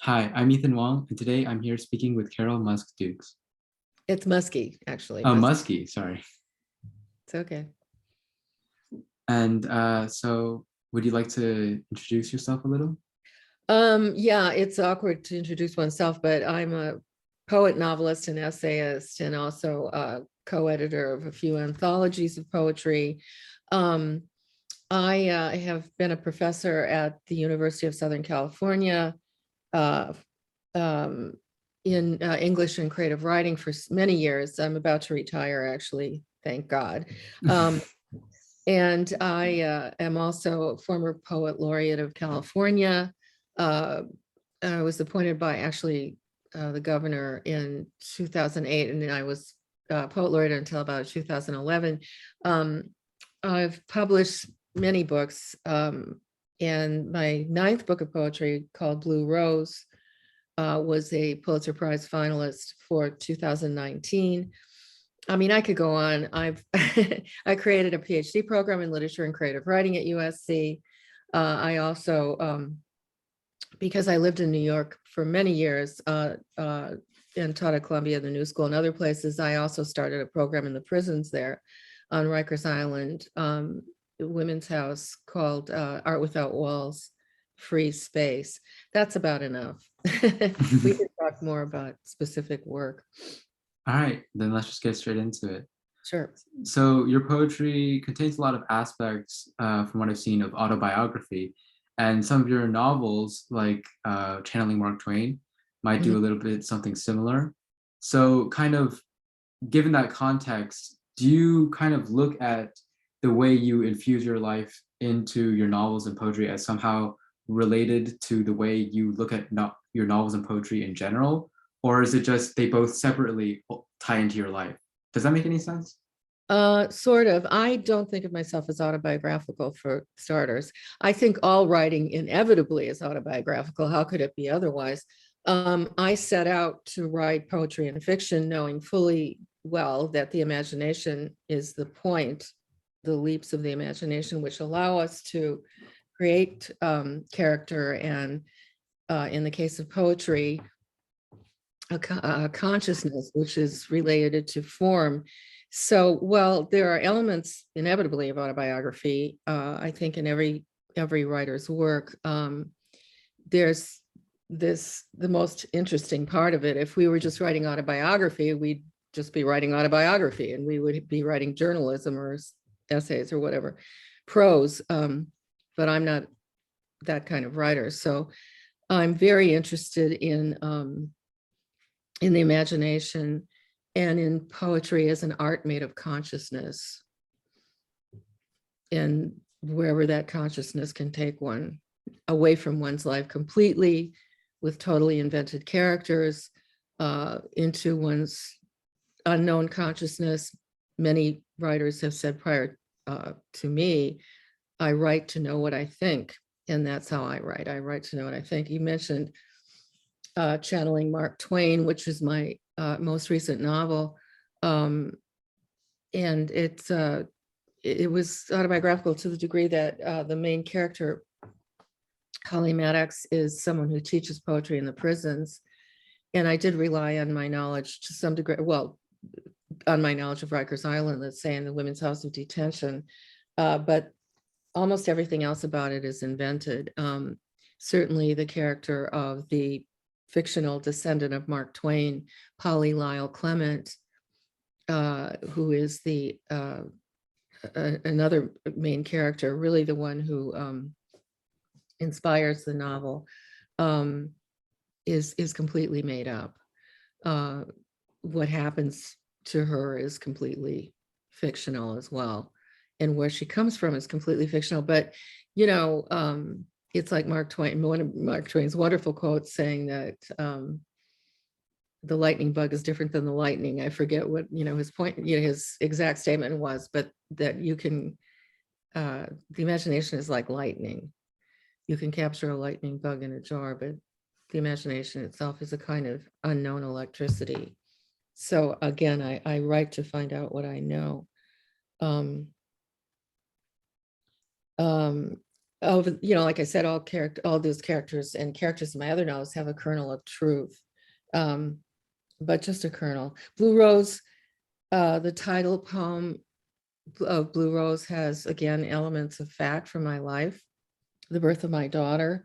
Hi, I'm Ethan Wong, and today I'm here speaking with Carol Muske-Dukes. It's musky, actually. Oh, Muskie, sorry. It's okay. And so, would you like to introduce yourself a little? Yeah, it's awkward to introduce oneself, but I'm a poet, novelist, and essayist, and also a co-editor of a few anthologies of poetry. Um, I have been a professor at the University of Southern California uh, um, in English and creative writing for many years. I'm about to retire, actually, thank God. Um, And I am also a former poet laureate of California. Uh, I was appointed by actually the governor in 2008, and then I was poet laureate until about 2011. Um, I've published many books, and my ninth book of poetry, called Blue Rose, was a Pulitzer Prize finalist for 2019. I mean, I could go on. I created a PhD program in literature and creative writing at USC. I also, because I lived in New York for many years, and taught at Columbia, the New School, and other places, I also started a program in the prisons there on Rikers Island, women's house, called Art Without Walls, Free Space. That's about enough. We could talk more about specific work. All right, then let's just get straight into it. Sure. So, your poetry contains a lot of aspects, from what I've seen, of autobiography, and some of your novels, like Channeling Mark Twain, might Mhm. do a little bit something similar. So, kind of given that context, do you kind of look at the way you infuse your life into your novels and poetry as somehow related to the way you look at your novels and poetry in general? Or is it just they both separately tie into your life? Does that make any sense? Sort of. I don't think of myself as autobiographical, for starters. I think all writing inevitably is autobiographical. How could it be otherwise? I set out to write poetry and fiction knowing fully well that the imagination is the point, the leaps of the imagination, which allow us to create character and, in the case of poetry, a consciousness which is related to form. So, well, there are elements inevitably of autobiography. I think in every writer's work, there's the most interesting part of it. If we were just writing autobiography, we'd just be writing autobiography, and we would be writing journalism or essays or whatever, prose. But I'm not that kind of writer, so I'm very interested in the imagination and in poetry as an art made of consciousness, and wherever that consciousness can take one away from one's life completely, with totally invented characters, into one's unknown consciousness. Many writers have said prior to me, I write to know what I think, and that's how I write. I write to know what I think. You mentioned Channeling Mark Twain, which is my most recent novel. And it was autobiographical to the degree that the main character, Holly Maddox, is someone who teaches poetry in the prisons. And I did rely on my knowledge to some degree, well, on my knowledge of Rikers Island, let's say, in the Women's House of Detention. But almost everything else about it is invented. Certainly the character of the fictional descendant of Mark Twain, Polly Lyle Clement, who is the another main character, really the one who inspires the novel, is completely made up. What happens to her is completely fictional as well, and where she comes from is completely fictional. But you know, it's like Mark Twain, one of Mark Twain's wonderful quotes saying that the lightning bug is different than the lightning. I forget what, his point, his exact statement was, but that you can, the imagination is like lightning. You can capture a lightning bug in a jar, but the imagination itself is a kind of unknown electricity. So again, I write to find out what I know. Um, um, like I said, all those characters and characters in my other novels have a kernel of truth, but just a kernel. Blue Rose, the title poem of Blue Rose has, again, elements of fact from my life, the birth of my daughter.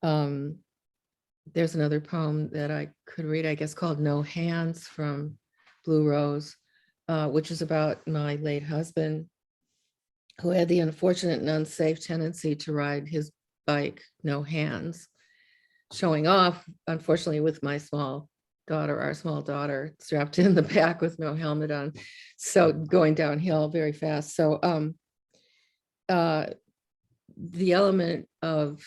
There's another poem that I could read, I guess, called No Hands from Blue Rose, which is about my late husband, who had the unfortunate and unsafe tendency to ride his bike, no hands, showing off, unfortunately, with my small daughter, our small daughter, strapped in the back with no helmet on. So going downhill very fast. So the element of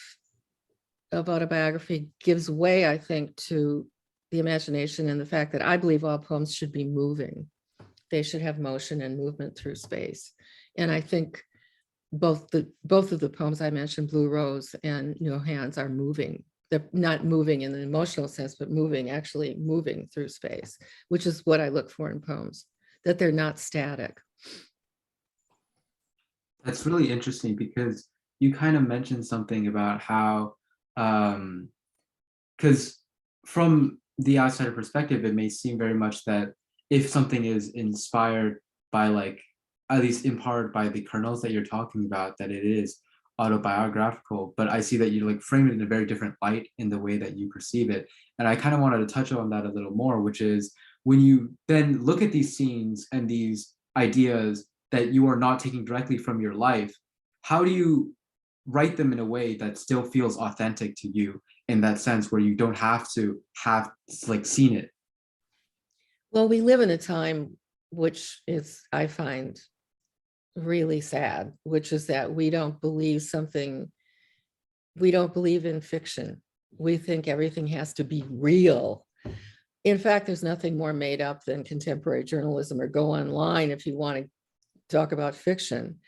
autobiography gives way, I think, to the imagination and the fact that I believe all poems should be moving. They should have motion and movement through space. And I think both of the poems I mentioned, Blue Rose and No Hands, are moving. They're not moving in the emotional sense, but actually moving through space, which is what I look for in poems, that they're not static. That's really interesting because you kind of mentioned something about how, because from the outsider perspective, it may seem very much that if something is inspired by, like, at least in part by the kernels that you're talking about, that it is autobiographical. But I see that you like frame it in a very different light in the way that you perceive it. And I kind of wanted to touch on that a little more, which is when you then look at these scenes and these ideas that you are not taking directly from your life, how do you write them in a way that still feels authentic to you, in that sense where you don't have to have like seen it? Well, we live in a time which is, I find, really sad, which is that we don't believe in fiction. We think everything has to be real. In fact, there's nothing more made up than contemporary journalism, or go online if you want to talk about fiction.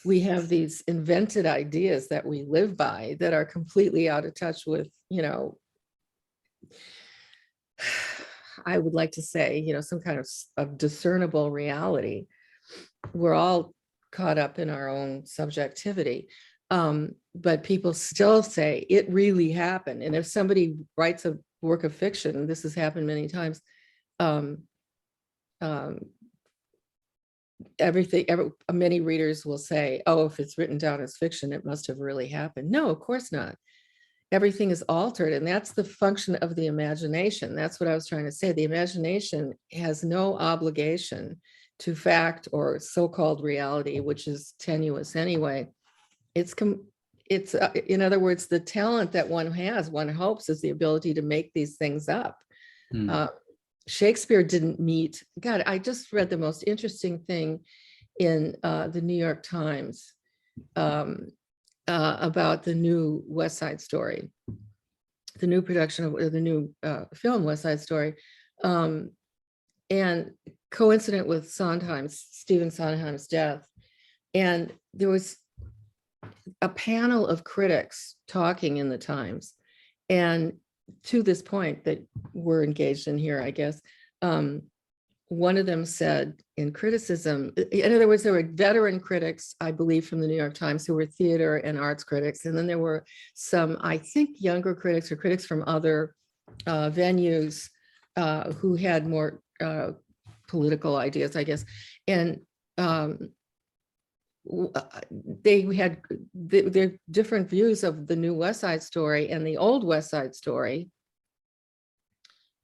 We have these invented ideas that we live by that are completely out of touch with, I would like to say, some kind of discernible reality. We're all caught up in our own subjectivity. But people still say it really happened. And if somebody writes a work of fiction, this has happened many times, many readers will say, oh, if it's written down as fiction, it must have really happened. No, of course not. Everything is altered, and that's the function of the imagination. That's what I was trying to say. The imagination has no obligation to fact or so-called reality, which is tenuous anyway. It's in other words, the talent that one has, one hopes, is the ability to make these things up. Shakespeare didn't meet, God, I just read the most interesting thing in the New York Times about the new West Side Story, the new production of the new film West Side Story. And coincident with Stephen Sondheim's death. And there was a panel of critics talking in the Times. And to this point that we're engaged in here, I guess, one of them said in criticism, in other words, there were veteran critics, I believe, from the New York Times who were theater and arts critics. And then there were some, I think, younger critics or critics from other venues who had more political ideas, I guess. And they had their different views of the new West Side Story and the old West Side Story,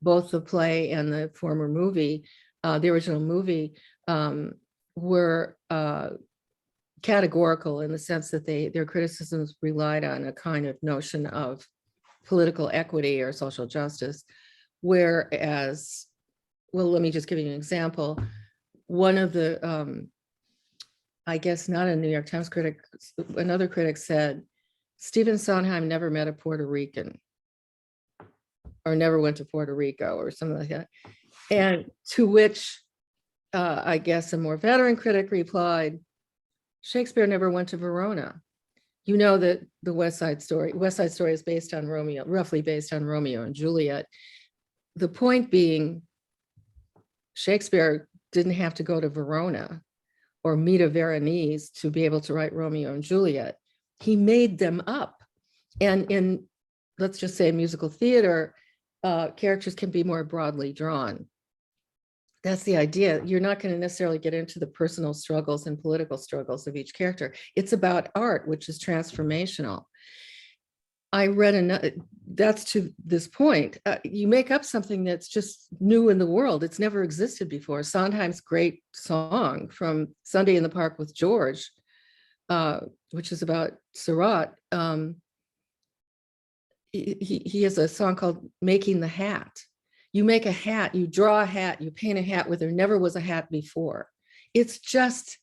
both the play and the former movie, the original movie, were categorical in the sense that their criticisms relied on a kind of notion of political equity or social justice. Whereas, well, let me just give you an example. One of the, I guess not a New York Times critic, another critic said, Stephen Sondheim never met a Puerto Rican or never went to Puerto Rico or something like that. And to which I guess a more veteran critic replied, Shakespeare never went to Verona. You know that the West Side Story is based on Romeo, roughly based on Romeo and Juliet. The point being, Shakespeare didn't have to go to Verona or meet a Veronese to be able to write Romeo and Juliet. he made them up. And in, let's just say, musical theater, characters can be more broadly drawn. That's the idea. You're not going to necessarily get into the personal struggles and political struggles of each character. It's about art, which is transformational. I read another, that's to this point, you make up something that's just new in the world. It's never existed before. Sondheim's great song from Sunday in the Park with George, which is about Surratt. He has a song called Making the Hat. You make a hat, you draw a hat, you paint a hat where there never was a hat before. It's just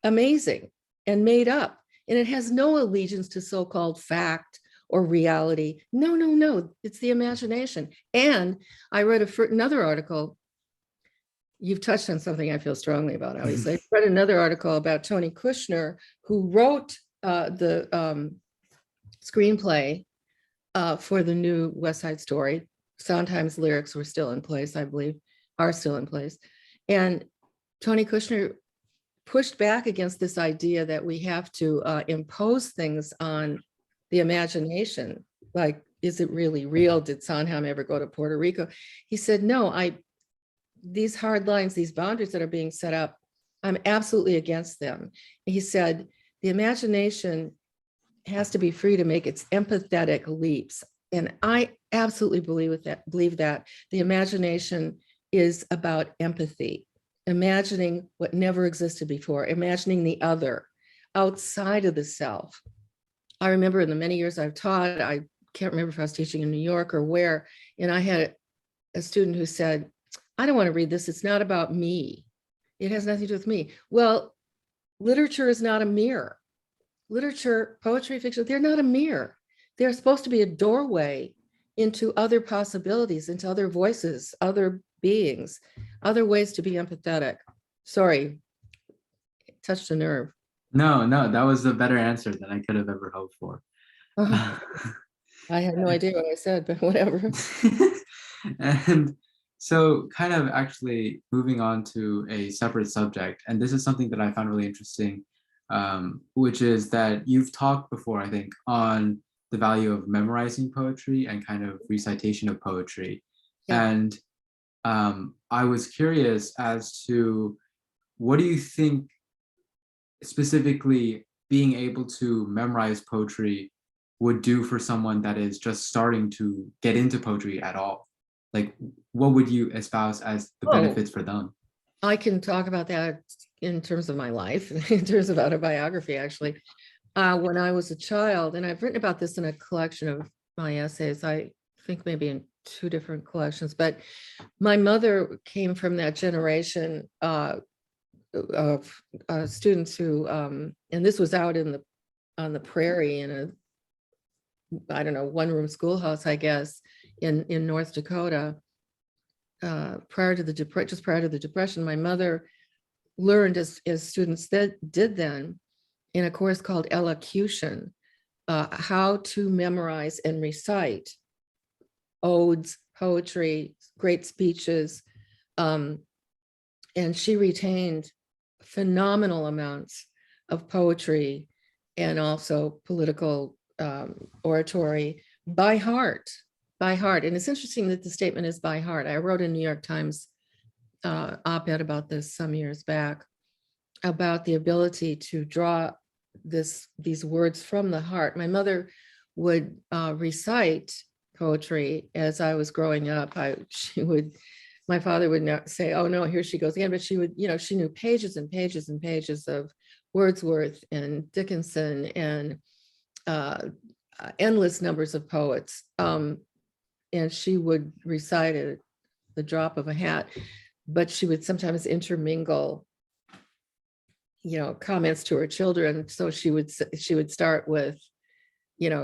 amazing and made up. And it has no allegiance to so-called fact or reality. No, no, no, it's the imagination. And I read another article. You've touched on something I feel strongly about, obviously. I read another article about Tony Kushner, who wrote the screenplay for the new West Side Story. Sondheim's lyrics were still in place, I believe, are still in place. And Tony Kushner pushed back against this idea that we have to impose things on the imagination. Like, is it really real? Did Sondheim ever go to Puerto Rico? He said, no, these hard lines, these boundaries that are being set up, I'm absolutely against them. He said, the imagination has to be free to make its empathetic leaps. And I absolutely believe that the imagination is about empathy, imagining what never existed before, imagining the other outside of the self. I remember in the many years I've taught, I can't remember if I was teaching in New York or where, and I had a student who said, I don't want to read this. It's not about me. It has nothing to do with me. Well, literature is not a mirror. Literature, poetry, fiction, they're not a mirror. They're supposed to be a doorway into other possibilities, into other voices, other beings, other ways to be empathetic. Sorry, touched a nerve. No, that was a better answer than I could have ever hoped for. I had no idea what I said, but whatever. And so kind of actually moving on to a separate subject, and this is something that I found really interesting, which is that you've talked before, I think, on the value of memorizing poetry and kind of recitation of poetry. Yeah. And I was curious as to what do you think specifically being able to memorize poetry would do for someone that is just starting to get into poetry at all? Like, what would you espouse as the benefits for them? I can talk about that in terms of my life, in terms of autobiography, actually. When I was a child, and I've written about this in a collection of my essays, I think maybe in 2 different collections, but my mother came from that generation of students who, and this was out on the prairie in a, I don't know, one-room schoolhouse, I guess, in North Dakota. Prior to the Depression, my mother learned, as students did then, in a course called elocution, how to memorize and recite odes, poetry, great speeches. And she retained phenomenal amounts of poetry and also political oratory by heart. And it's interesting that the statement is by heart. I wrote a New York Times op-ed about this some years back, about the ability to draw these words from the heart. My mother would recite poetry as I was growing up. My father would not say, oh no, here she goes again, but she would, she knew pages and pages and pages of Wordsworth and Dickinson and endless numbers of poets. And she would recite at the drop of a hat, but she would sometimes intermingle comments to her children. So she would start with,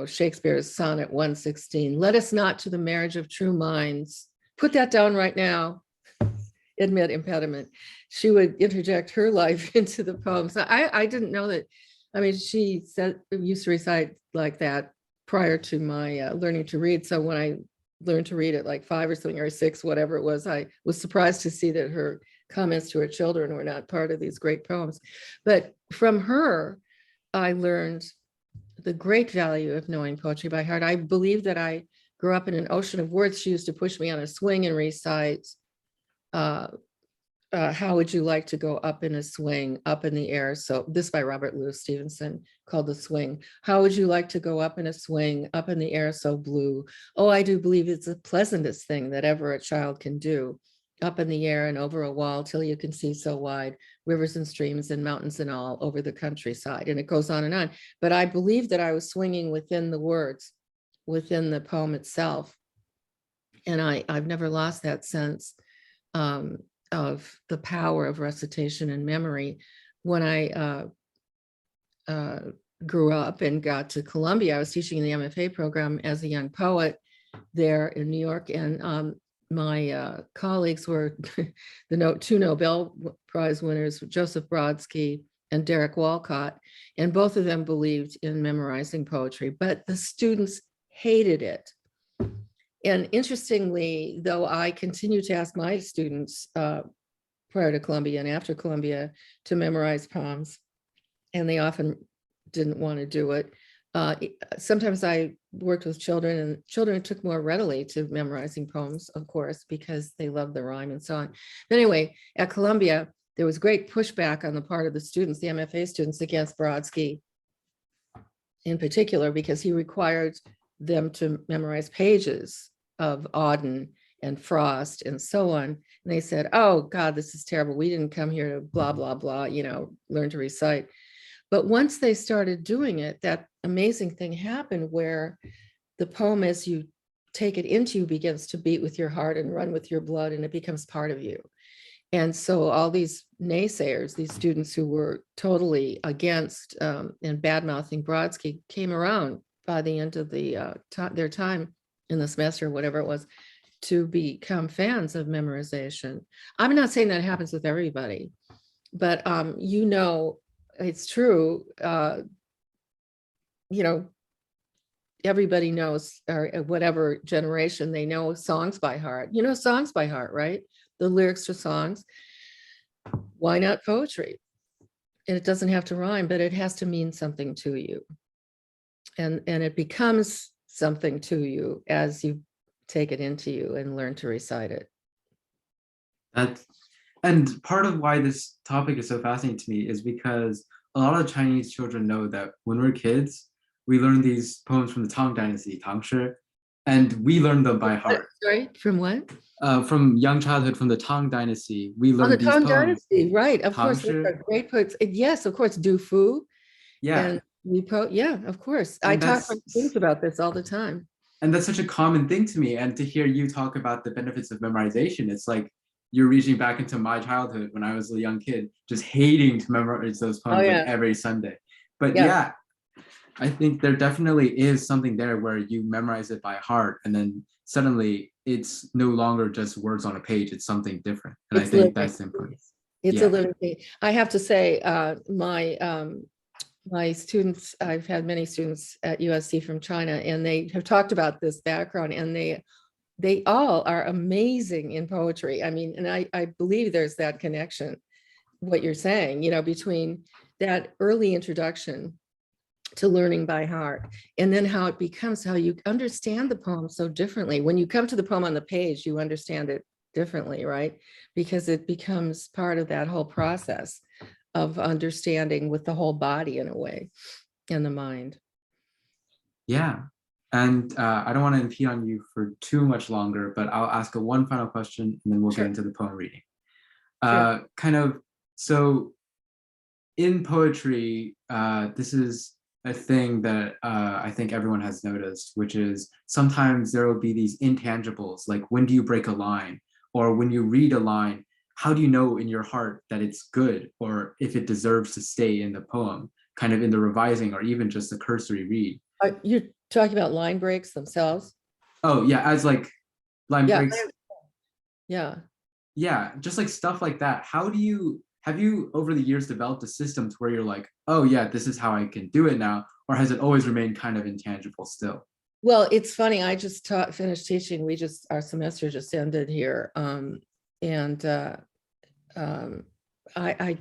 Shakespeare's sonnet 116, let us not to the marriage of true minds. Put that down right now. Admit impediment. She would interject her life into the poem. So I didn't know that. I mean, she used to recite like that prior to my learning to read. So when I learned to read at like 5 or something, or 6, whatever it was, I was surprised to see that her comments to her children were not part of these great poems. But from her, I learned the great value of knowing poetry by heart. I believe that I grew up in an ocean of words. She used to push me on a swing and recite, how would you like to go up in a swing, up in the air? So this by Robert Louis Stevenson, called The Swing. How would you like to go up in a swing, up in the air so blue? Oh, I do believe it's the pleasantest thing that ever a child can do. Up in the air and over a wall till you can see so wide, rivers and streams and mountains and all over the countryside. And it goes on and on. But I believe that I was swinging within the words, within the poem itself. And I've never lost that sense of the power of recitation and memory. When I grew up and got to Columbia, I was teaching in the MFA program as a young poet there in New York. And my colleagues were the two Nobel Prize winners, Joseph Brodsky and Derek Walcott, and both of them believed in memorizing poetry, but the students hated it. And interestingly, though, I continue to ask my students prior to Columbia and after Columbia to memorize poems, and they often didn't want to do it. Sometimes I worked with children, and children took more readily to memorizing poems, of course, because they loved the rhyme and so on. But anyway, at Columbia, there was great pushback on the part of the students, the MFA students, against Brodsky in particular, because he required them to memorize pages of Auden and Frost and so on. And they said, oh God, this is terrible. We didn't come here to blah, blah, blah, learn to recite. But once they started doing it, that amazing thing happened where the poem, as you take it into you, begins to beat with your heart and run with your blood, and it becomes part of you. And so all these naysayers, these students who were totally against and bad-mouthing Brodsky, came around by the end of their time in the semester, whatever it was, to become fans of memorization. I'm not saying that happens with everybody, but it's true. Everybody knows, or whatever generation, they know songs by heart. You know songs by heart, right? The lyrics to songs. Why not poetry? And it doesn't have to rhyme, but it has to mean something to you. And it becomes something to you as you take it into you and learn to recite it. And part of why this topic is so fascinating to me is because a lot of Chinese children know that when we're kids, we learn these poems from the Tang Dynasty, Tang Shi, and we learn them by heart. Sorry, from what? From young childhood, from the Tang Dynasty, we Oh, learn the these Tang poems. Dynasty, right? Of Tang course, those Shi, are great poets. Yes, of course, Du Fu. yeah, And yeah, of course. I and talk to students about this all the time. and that's such a common thing to me. And to hear you talk about the benefits of memorization, it's like you're reaching back into my childhood when I was a young kid, just hating to memorize those poems like every Sunday. But yeah, I think there definitely is something there where you memorize it by heart, and then suddenly it's no longer just words on a page, it's something different. And I think that's important. It's a living thing. I have to say, my students, I've had many students at USC from China, and they have talked about this background, and they all are amazing in poetry. I mean, and I believe there's that connection, what you're saying, between that early introduction to learning by heart, and then how it becomes how you understand the poem so differently. When you come to the poem on the page, you understand it differently, right? Because it becomes part of that whole process of understanding with the whole body in a way, and the mind. Yeah. And I don't want to impede on you for too much longer, but I'll ask one final question and then we'll get into the poem reading. So in poetry, this is a thing that I think everyone has noticed, which is sometimes there will be these intangibles, like when do you break a line? Or when you read a line, how do you know in your heart that it's good, or if it deserves to stay in the poem, kind of in the revising or even just the cursory read? You're talking about line breaks themselves? Oh yeah, as like line breaks. Yeah, just like stuff like that. Have you over the years developed a system to where you're like, oh yeah, this is how I can do it now? Or has it always remained kind of intangible still? Well, it's funny. I just finished teaching. Our semester just ended here. I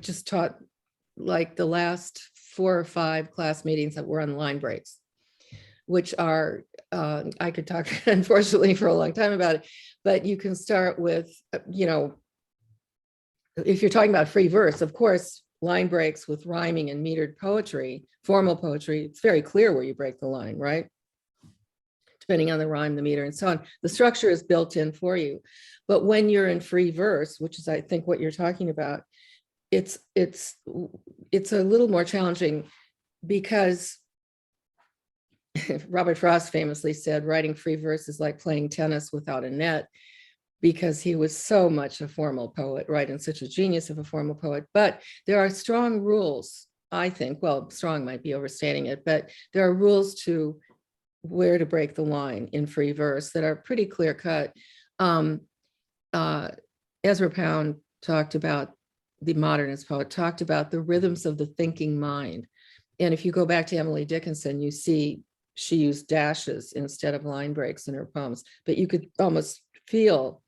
just taught like the last 4 or 5 class meetings that were on line breaks. which are, I could talk unfortunately for a long time about it, but you can start with, if you're talking about free verse, of course, line breaks with rhyming and metered poetry, formal poetry, it's very clear where you break the line, right? Depending on the rhyme, the meter, and so on. The structure is built in for you. But when you're in free verse, which is, I think, what you're talking about, it's a little more challenging because Robert Frost famously said, writing free verse is like playing tennis without a net, because he was so much a formal poet, right? And such a genius of a formal poet. But there are strong rules, I think, well, strong might be overstating it, but there are rules to where to break the line in free verse that are pretty clear cut. Ezra Pound talked about, the modernist poet, talked about the rhythms of the thinking mind. And if you go back to Emily Dickinson, you see she used dashes instead of line breaks in her poems, but you could almost feel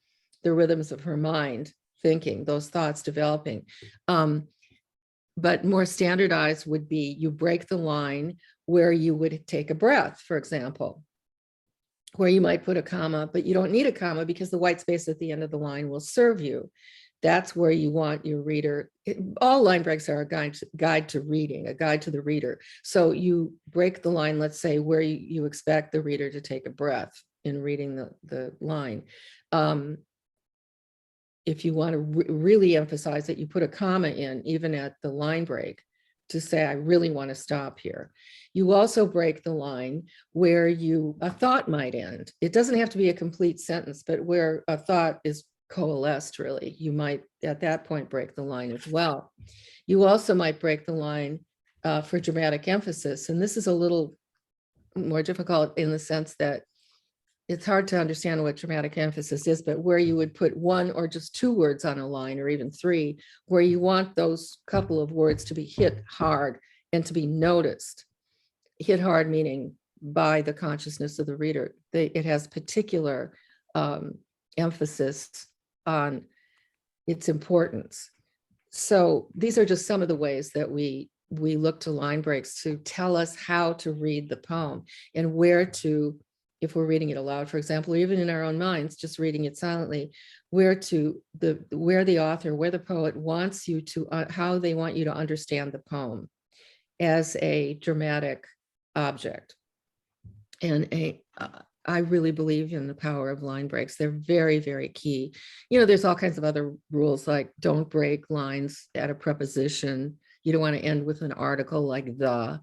the rhythms of her mind thinking, those thoughts developing. But more standardized would be you break the line where you would take a breath, for example, where you might put a comma, but you don't need a comma because the white space at the end of the line will serve you. That's where you want your reader. All line breaks are a guide to reading, a guide to the reader. So you break the line, let's say, where you expect the reader to take a breath in reading the line. If you want to really emphasize that, you put a comma in, even at the line break, to say, I really want to stop here. You also break the line where a thought might end. It doesn't have to be a complete sentence, but where a thought is coalesced, really, you might at that point break the line as well. You also might break the line for dramatic emphasis. And this is a little more difficult in the sense that it's hard to understand what dramatic emphasis is, but where you would put one or just two words on a line, or even three, where you want those couple of words to be hit hard and to be noticed. Hit hard meaning by the consciousness of the reader. It has particular emphasis on its importance. So these are just some of the ways that we look to line breaks to tell us how to read the poem and where to, if we're reading it aloud, for example, or even in our own minds, just reading it silently, where the author, where the poet wants you to, how they want you to understand the poem as a dramatic object. And I really believe in the power of line breaks. They're very, very key. There's all kinds of other rules, like don't break lines at a preposition. You don't want to end with an article like the.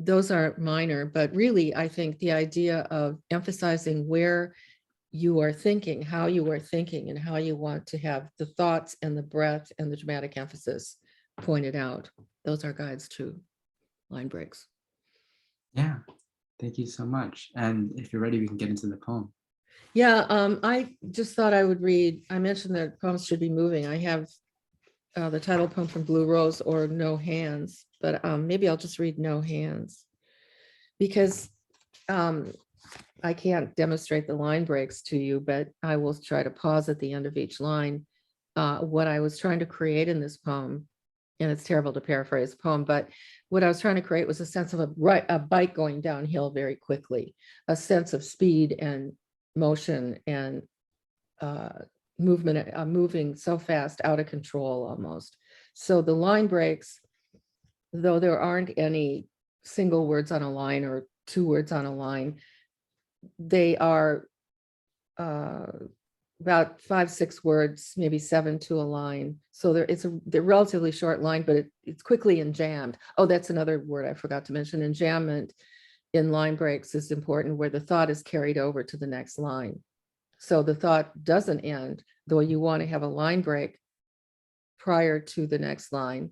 Those are minor, but really, I think the idea of emphasizing where you are thinking, how you are thinking, and how you want to have the thoughts and the breath and the dramatic emphasis pointed out. Those are guides to line breaks. Yeah, thank you so much. And if you're ready, we can get into the poem. Yeah, I just thought I would read, I mentioned that poems should be moving. I have the title poem from Blue Rose, or No Hands, but maybe I'll just read No Hands, because I can't demonstrate the line breaks to you, but I will try to pause at the end of each line. What I was trying to create in this poem, and it's terrible to paraphrase the poem, but what I was trying to create was a sense of a bike going downhill very quickly, a sense of speed and motion and movement, moving so fast, out of control almost. So the line breaks, though there aren't any single words on a line or two words on a line, they are about 5-6 words, maybe 7 to a line. So they're relatively short line, but it's quickly enjammed. Oh, that's another word I forgot to mention. Enjambment in line breaks is important, where the thought is carried over to the next line. So the thought doesn't end, though you want to have a line break prior to the next line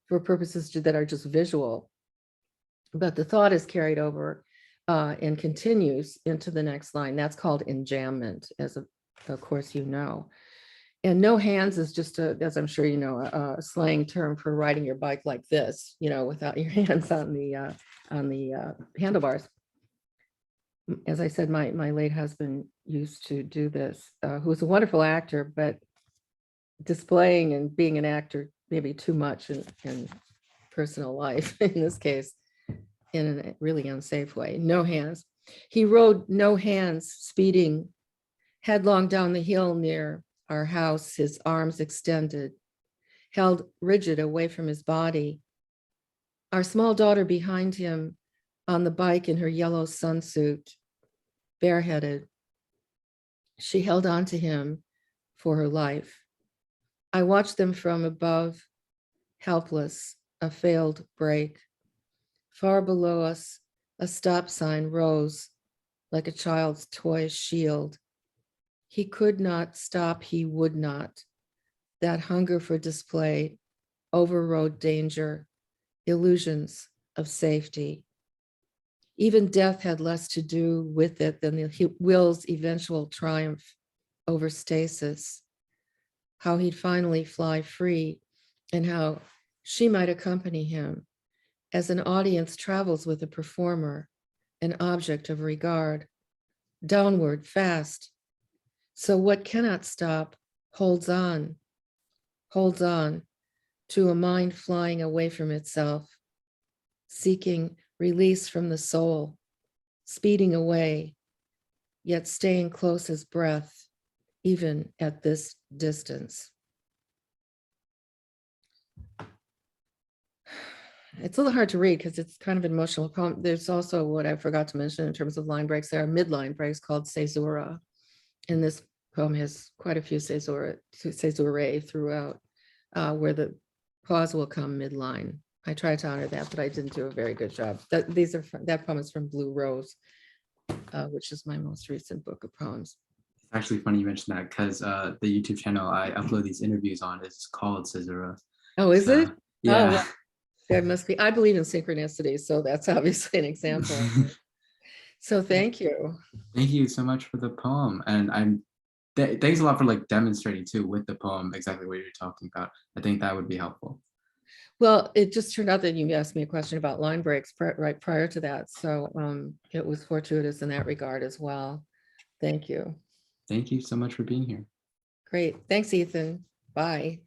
for purposes that are just visual. But the thought is carried over and continues into the next line. That's called enjambment, as of course you know. And no hands is just as I'm sure you know, a slang term for riding your bike like this, without your hands on the handlebars. As I said, my late husband used to do this, who was a wonderful actor, but displaying and being an actor maybe too much in personal life in this case. in a really unsafe way. No hands. He rode no hands, speeding headlong down the hill near our house, his arms extended, held rigid away from his body. Our small daughter behind him on the bike in her yellow sunsuit, bareheaded. She held on to him for her life. I watched them from above, helpless, a failed brake. Far below us, a stop sign rose like a child's toy shield. He could not stop, he would not. That hunger for display overrode danger, illusions of safety. Even death had less to do with it than the will's eventual triumph over stasis, how he'd finally fly free, and how she might accompany him as an audience travels with a performer, an object of regard, downward, fast. So what cannot stop holds on to a mind flying away from itself, seeking release from the soul, speeding away, yet staying close as breath, even at this distance. It's a little hard to read because it's kind of an emotional poem. There's also what I forgot to mention in terms of line breaks. There are midline breaks called caesura. And this poem has quite a few caesurae throughout, where the pause will come midline. I tried to honor that, but I didn't do a very good job. That poem is from Blue Rose, which is my most recent book of poems. It's actually funny you mentioned that because the YouTube channel I upload these interviews on is called Caesura. Oh, is it? Yeah. Oh, well, that must be. I believe in synchronicity, so that's obviously an example. So thank you. Thank you so much for the poem, and thanks a lot for like demonstrating too with the poem exactly what you're talking about. I think that would be helpful. Well, it just turned out that you asked me a question about line breaks right prior to that, so it was fortuitous in that regard as well. Thank you. Thank you so much for being here. Great. Thanks, Ethan. Bye.